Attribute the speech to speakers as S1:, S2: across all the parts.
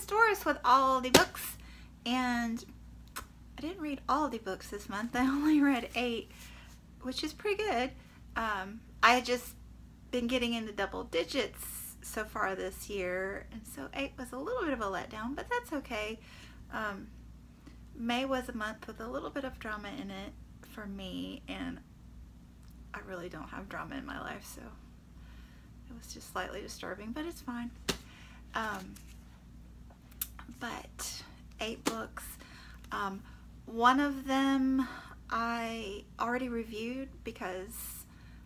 S1: stores with all the books, and I didn't read all the books this month. I only read 8, which is pretty good. I had just been getting into double digits so far this year, and so 8 was a little bit of a letdown, but that's okay. May was a month with a little bit of drama in it for me, and I really don't have drama in my life, so it was just slightly disturbing, but it's fine. But 8 books. One of them I already reviewed because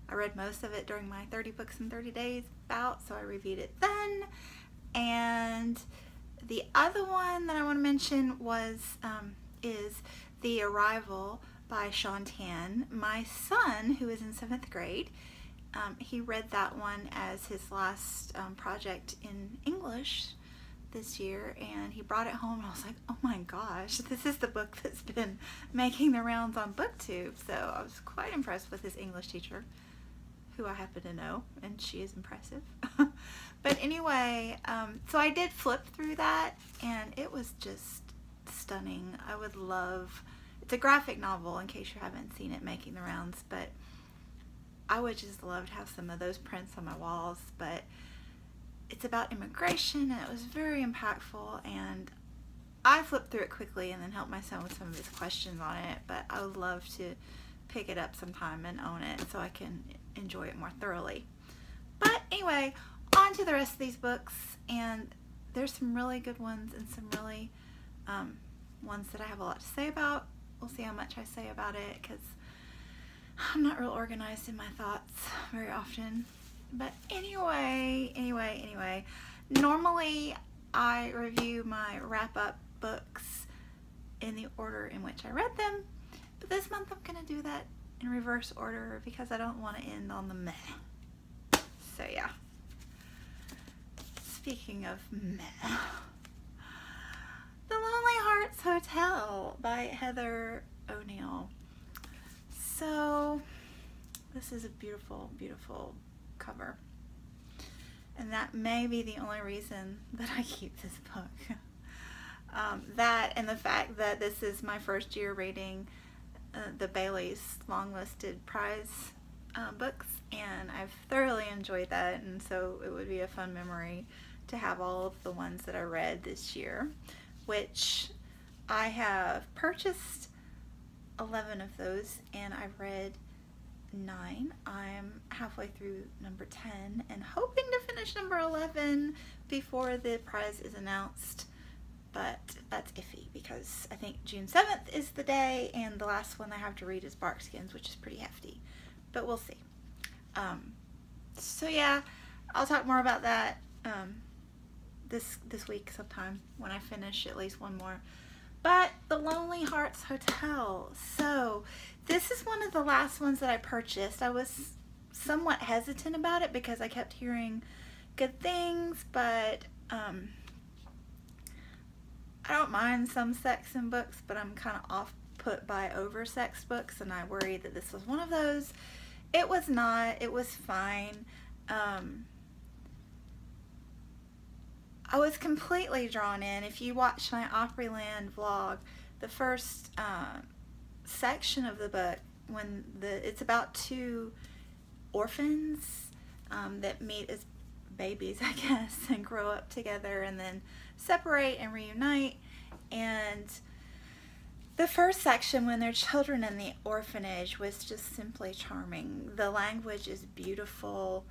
S1: I read most of it during my 30 books in 30 days bout, so I reviewed it then. And the other one that I want to mention is The Arrival by Sean Tan. My son, who is in 7th grade, he read that one as his last project in English this year, and he brought it home, and I was like, oh my gosh, this is the book that's been making the rounds on BookTube. So I was quite impressed with his English teacher, who I happen to know, and she is impressive. But anyway, so I did flip through that, and it was just stunning. I would love, it's a graphic novel in case you haven't seen it making the rounds, but I would just love to have some of those prints on my walls. But it's about immigration, and it was very impactful, and I flipped through it quickly and then helped my son with some of his questions on it. But I would love to pick it up sometime and own it so I can enjoy it more thoroughly. But anyway, on to the rest of these books, and there's some really good ones and some really ones that I have a lot to say about. We'll see how much I say about it, because I'm not real organized in my thoughts very often. But anyway, normally I review my wrap-up books in the order in which I read them, but this month I'm going to do that in reverse order because I don't want to end on the meh. So yeah. Speaking of meh, The Lonely Hearts Hotel by Heather O'Neill. So this is a beautiful, beautiful cover, and that may be the only reason that I keep this book. That and the fact that this is my first year reading the Bailey's long-listed prize books, and I've thoroughly enjoyed that, and so it would be a fun memory to have all of the ones that I read this year, which I have purchased 11 of those, and I've read 9. I'm halfway through number 10 and hoping to finish number 11 before the prize is announced, but that's iffy because I think June 7th is the day, and the last one I have to read is Barkskins, which is pretty hefty, but we'll see. So yeah, I'll talk more about that this week sometime when I finish at least one more. But The Lonely Hearts Hotel. So this is one of the last ones that I purchased. I was somewhat hesitant about it because I kept hearing good things, but I don't mind some sex in books, but I'm kind of off-put by over-sexed books, and I worried that this was one of those. It was not. It was fine. I was completely drawn in. If you watch my Opryland vlog, the first section of the book, it's about 2 orphans that meet as babies, I guess, and grow up together and then separate and reunite. And the first section, when they're children in the orphanage, was just simply charming. The language is beautiful,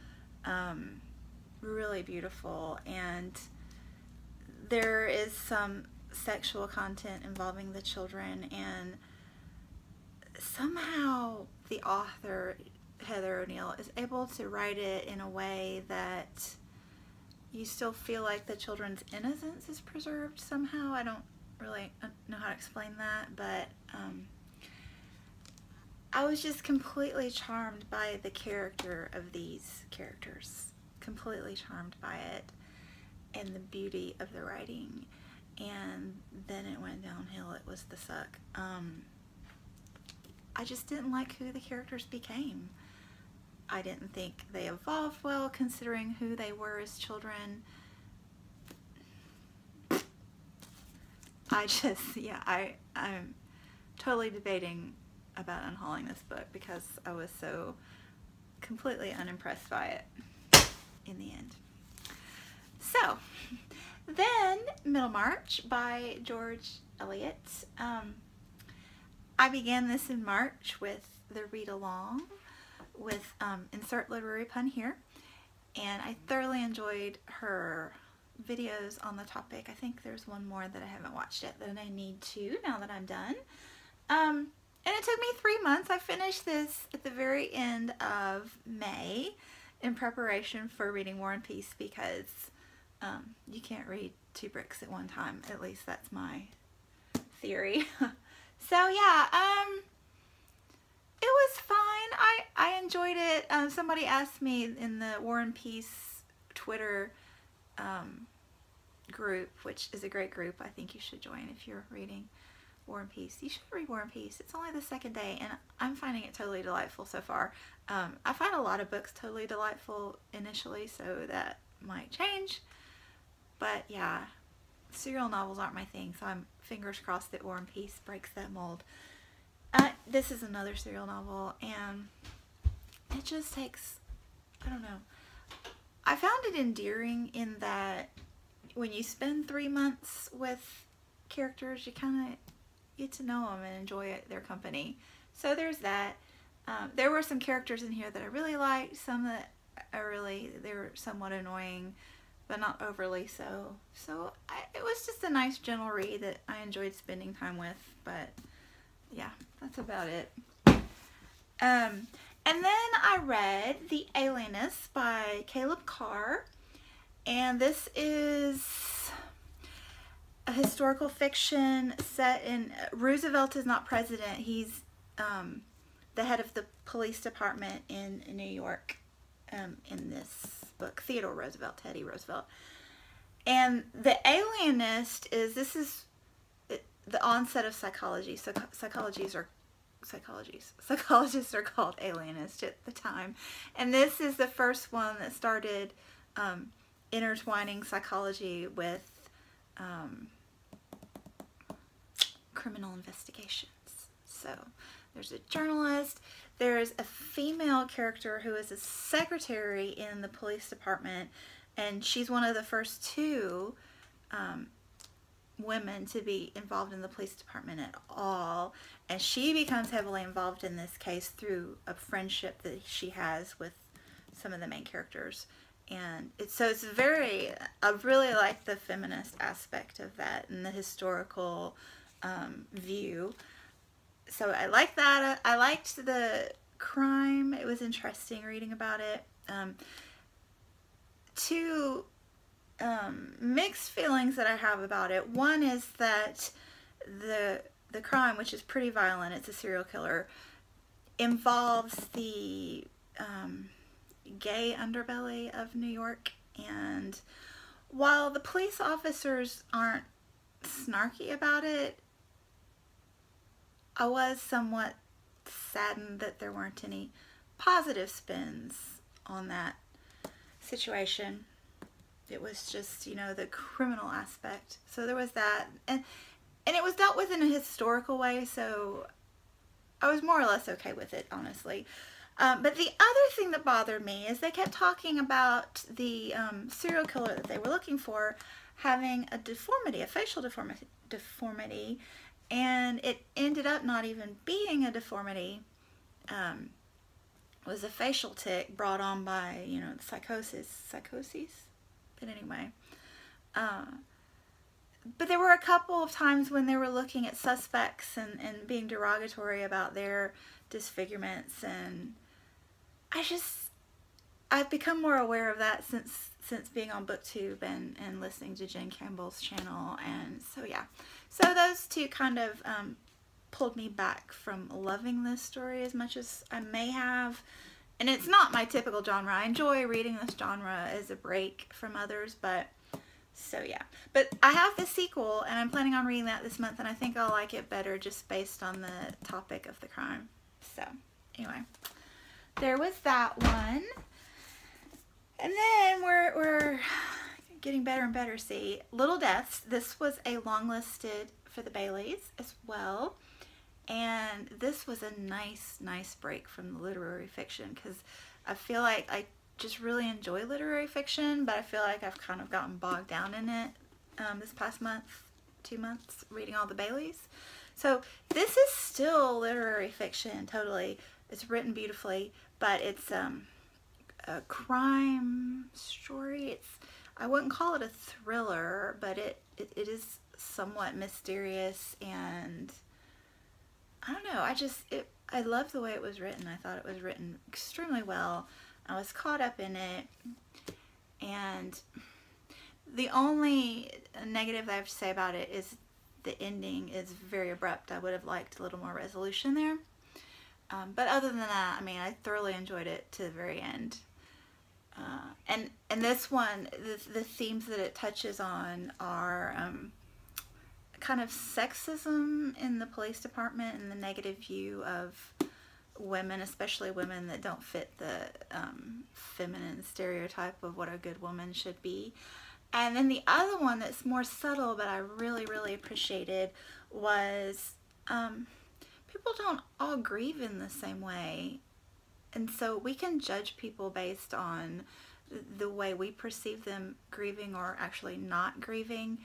S1: really beautiful, and there is some sexual content involving the children, and somehow the author, Heather O'Neill, is able to write it in a way that you still feel like the children's innocence is preserved somehow. I don't really know how to explain that, but I was just completely charmed by the character of these characters, completely charmed by it and the beauty of the writing. And then it went downhill. It was the suck. I just didn't like who the characters became. I didn't think they evolved well considering who they were as children. I just, yeah, I'm totally debating about unhauling this book because I was so completely unimpressed by it in the end. So, then Middlemarch by George Eliot. I began this in March with the Readalong with insert literary pun here, and I thoroughly enjoyed her videos on the topic. I think there's one more that I haven't watched yet that I need to now that I'm done. And it took me 3 months. I finished this at the very end of May in preparation for reading War and Peace because you can't read 2 books at one time. At least that's my theory. So yeah, it was fine. I enjoyed it. Somebody asked me in the War and Peace Twitter group, which is a great group. I think you should join if you're reading War and Peace. You should read War and Peace. It's only the 2nd day, and I'm finding it totally delightful so far. I find a lot of books totally delightful initially, so that might change. But yeah, serial novels aren't my thing, so I'm fingers crossed that War and Peace breaks that mold. This is another serial novel, and it just takes, I don't know. I found it endearing in that when you spend 3 months with characters, you kind of get to know them and enjoy their company. So there's that. There were some characters in here that I really liked, some that they were somewhat annoying, but not overly so. So it was just a nice gentle read that I enjoyed spending time with, but yeah, that's about it. And then I read The Alienist by Caleb Carr, and this is a historical fiction set in, Roosevelt is not president, he's the head of the police department in New York in this book, Theodore Roosevelt, Teddy Roosevelt. And The Alienist this is the onset of psychology. So psychologists are called alienists at the time. And this is the first one that started intertwining psychology with criminal investigations. So there's a journalist, there's a female character who is a secretary in the police department, and she's one of the first 2 women to be involved in the police department at all, and she becomes heavily involved in this case through a friendship that she has with some of the main characters. And it's I really like the feminist aspect of that and the historical view. So I like that. I liked the crime. It was interesting reading about it. 2 mixed feelings that I have about it. One is that the crime, which is pretty violent, it's a serial killer, involves the gay underbelly of New York, and while the police officers aren't snarky about it, I was somewhat saddened that there weren't any positive spins on that situation. It was just, you know, the criminal aspect. So there was that, and it was dealt with in a historical way, so I was more or less okay with it, honestly. But the other thing that bothered me is they kept talking about the serial killer that they were looking for having a deformity, a facial deformity, and it ended up not even being a deformity. It was a facial tic brought on by, you know, psychoses. But anyway, but there were a couple of times when they were looking at suspects and being derogatory about their disfigurements, and I've become more aware of that since being on BookTube and listening to Jen Campbell's channel. And so yeah, so those 2 kind of pulled me back from loving this story as much as I may have. And it's not my typical genre. I enjoy reading this genre as a break from others, but so yeah. But I have the sequel, and I'm planning on reading that this month, and I think I'll like it better just based on the topic of the crime. So anyway, there was that one. And then we're getting better and better. See, Little Deaths. This was a long-listed for the Baileys as well. And this was a nice break from the literary fiction, because I feel like I just really enjoy literary fiction, but I feel like I've kind of gotten bogged down in it this past month, 2 months, reading all the Baileys. So this is still literary fiction, totally. It's written beautifully, but it's a crime story. I wouldn't call it a thriller, but it is somewhat mysterious, and I don't know, I love the way it was written. I thought it was written extremely well. I was caught up in it, and the only negative that I have to say about it is the ending is very abrupt. I would have liked a little more resolution there. But other than that, I mean, I thoroughly enjoyed it to the very end. And this one, the themes that it touches on are kind of sexism in the police department and the negative view of women, especially women that don't fit the feminine stereotype of what a good woman should be. And then the other one that's more subtle, but I really appreciated, was people don't all grieve in the same way. And so we can judge people based on the way we perceive them grieving or actually not grieving.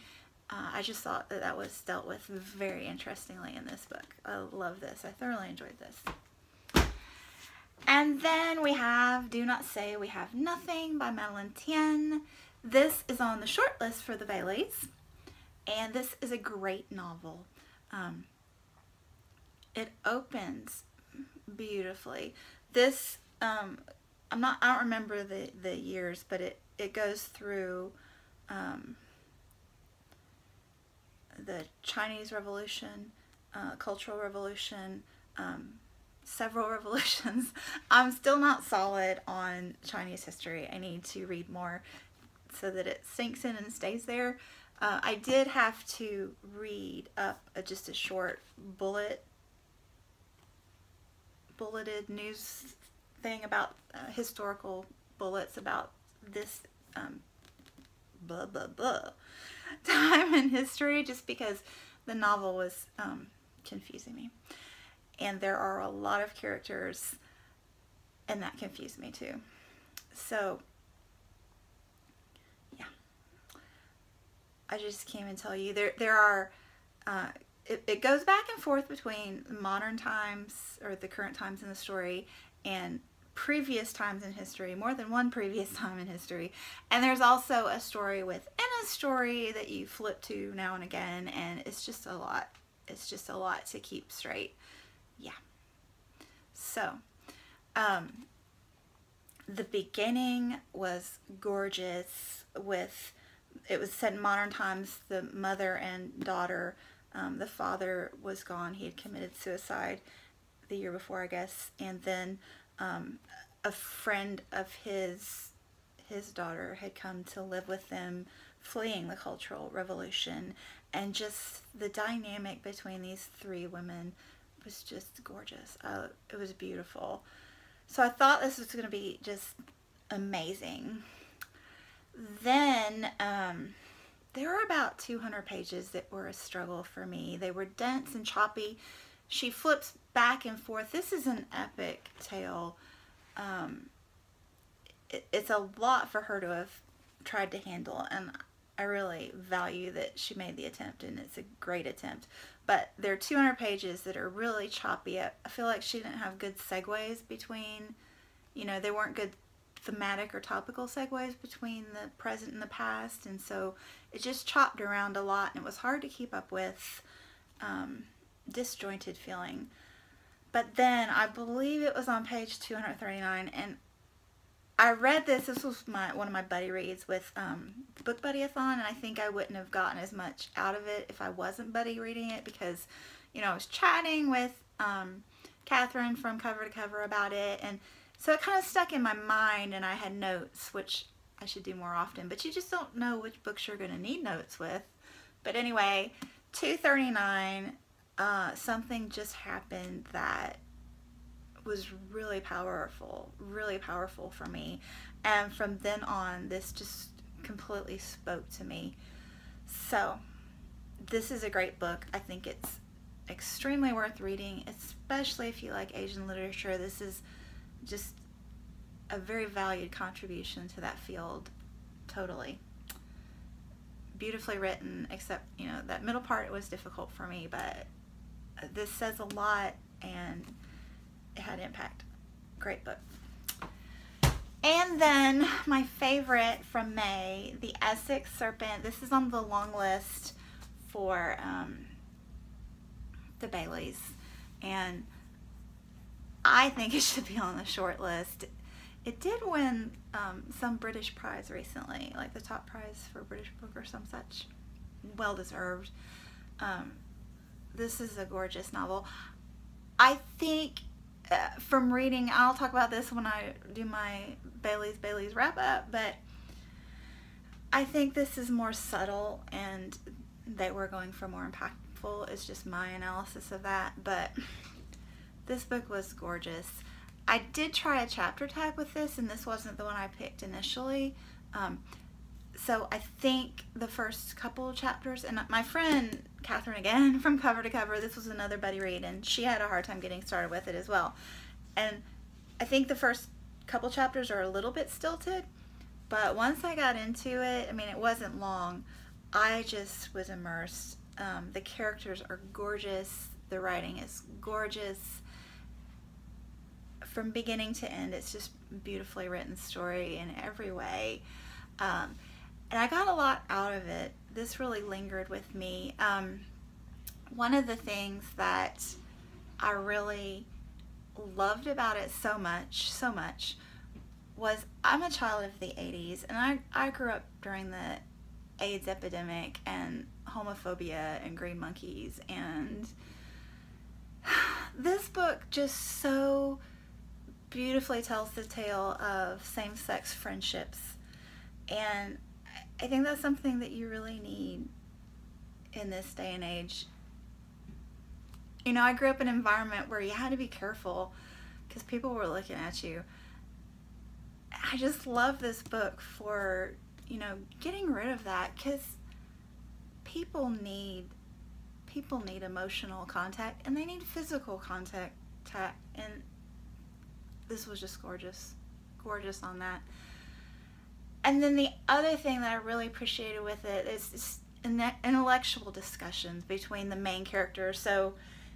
S1: I just thought that was dealt with very interestingly in this book. I love this. I thoroughly enjoyed this. And then we have Do Not Say We Have Nothing by Madeline Tien. This is on the short list for the Baileys, and this is a great novel. It opens beautifully. This, I don't remember the years, but it goes through the Chinese Revolution, Cultural Revolution, several revolutions. I'm still not solid on Chinese history. I need to read more so that it sinks in and stays there. I did have to read up just a short bulleted news thing about historical bullets about this blah blah blah time in history, just because the novel was confusing me, and there are a lot of characters and that confused me too. So yeah, I just came and tell you there are it goes back and forth between modern times, or the current times in the story, and previous times in history, more than one previous time in history. And there's also a story within a story that you flip to now and again, and it's just a lot. It's just a lot to keep straight. Yeah. So, the beginning was gorgeous. It was set in modern times. The mother and daughter, the father was gone. He had committed suicide the year before, I guess. And then a friend of his daughter had come to live with them, fleeing the Cultural Revolution. And just the dynamic between these three women was just gorgeous. It was beautiful. So I thought this was going to be just amazing. Then there were about 200 pages that were a struggle for me. They were dense and choppy. She flips back and forth. This is an epic tale. It's a lot for her to have tried to handle, and I really value that she made the attempt, and it's a great attempt. But there are 200 pages that are really choppy. I feel like she didn't have good segues between, they weren't good thematic or topical segues between the present and the past, and so it just chopped around a lot, and it was hard to keep up with, disjointed feeling. But then I believe it was on page 239, and I read this. This was one of my buddy reads with BookBuddyathon, and I think I wouldn't have gotten as much out of it if I wasn't buddy reading it, because I was chatting with Catherine from Cover to Cover about it, and so it kind of stuck in my mind, and I had notes, which I should do more often, but you just don't know which books you're going to need notes with. But anyway, 239, something just happened that was really powerful for me. And from then on, this just completely spoke to me. So this is a great book. I think it's extremely worth reading, especially if you like Asian literature. This is just a very valued contribution to that field. Totally. Beautifully written, except, you know, that middle part was difficult for me, but this says a lot and it had impact. Great book. And then my favorite from May, the Essex Serpent. This is on the long list for the Baileys, and I think it should be on the short list. It did win some British prize recently, like the top prize for British book or some such. Well deserved. This is a gorgeous novel. I think from reading, I'll talk about this when I do my Baileys wrap up, but I think this is more subtle and they were going for more impactful. It's just my analysis of that, but this book was gorgeous. I did try a chapter tag with this, and this wasn't the one I picked initially. So I think the first couple of chapters, and my friend Catherine, again from Cover to Cover, this was another buddy read, and she had a hard time getting started with it as well. And I think the first couple chapters are a little bit stilted, but once I got into it, I mean, it wasn't long. I just was immersed. The characters are gorgeous. The writing is gorgeous. From beginning to end, it's just beautifully written story in every way. And I got a lot out of it. This really lingered with me. One of the things that I really loved about it so much, was I'm a child of the 80s, and I grew up during the AIDS epidemic and homophobia and green monkeys, and this book just so beautifully tells the tale of same-sex friendships, and I think that's something that you really need in this day and age. You know, I grew up in an environment where you had to be careful because people were looking at you. I just love this book for, you know, getting rid of that, because people need emotional contact and they need physical contact, and this was just gorgeous on that. And then the other thing that I really appreciated with it is intellectual discussions between the main characters. So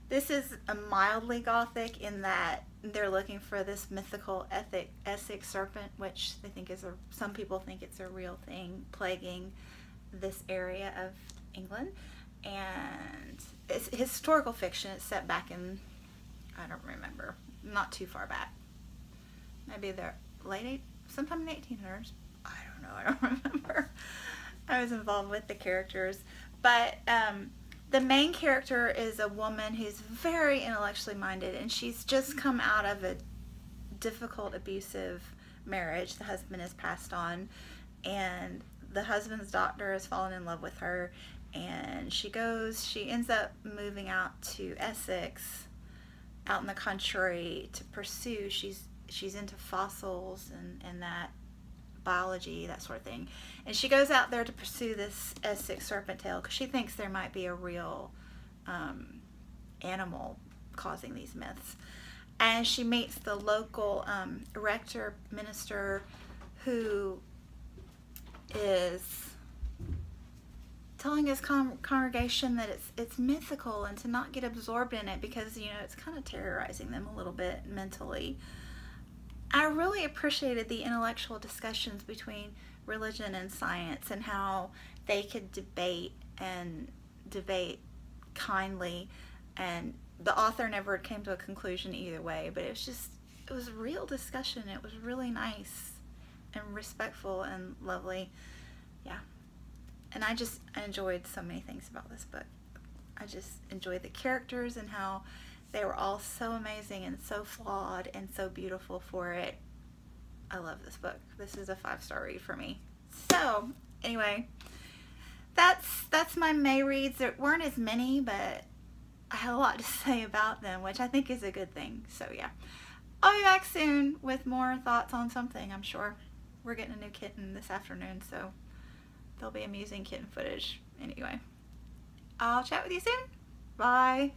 S1: this is a mildly gothic in that they're looking for this mythical Essex Serpent, which they think is some people think it's a real thing plaguing this area of England. And it's historical fiction. It's set back in, I don't remember, not too far back. Maybe the sometime in the 1800s. I don't remember. I was involved with the characters. But the main character is a woman who's very intellectually minded, and she's just come out of a difficult, abusive marriage. The husband has passed on, and the husband's doctor has fallen in love with her, and she ends up moving out to Essex, out in the country, to pursue, she's into fossils and that biology, that sort of thing, and she goes out there to pursue this Essex Serpent tale because she thinks there might be a real animal causing these myths. And she meets the local rector minister who is telling his congregation that it's mythical and to not get absorbed in it because, you know, it's kind of terrorizing them a little bit mentally. I really appreciated the intellectual discussions between religion and science and how they could debate kindly, and the author never came to a conclusion either way, but it was a real discussion. It was really nice and respectful and lovely. Yeah. And I enjoyed so many things about this book. I just enjoyed the characters and how they were all so amazing and so flawed and so beautiful for it. I love this book. This is a 5-star read for me. So, anyway, that's my May reads. There weren't as many, but I had a lot to say about them, which I think is a good thing. So, yeah. I'll be back soon with more thoughts on something, I'm sure. We're getting a new kitten this afternoon, so There'll be amusing kitten footage. Anyway, I'll chat with you soon. Bye.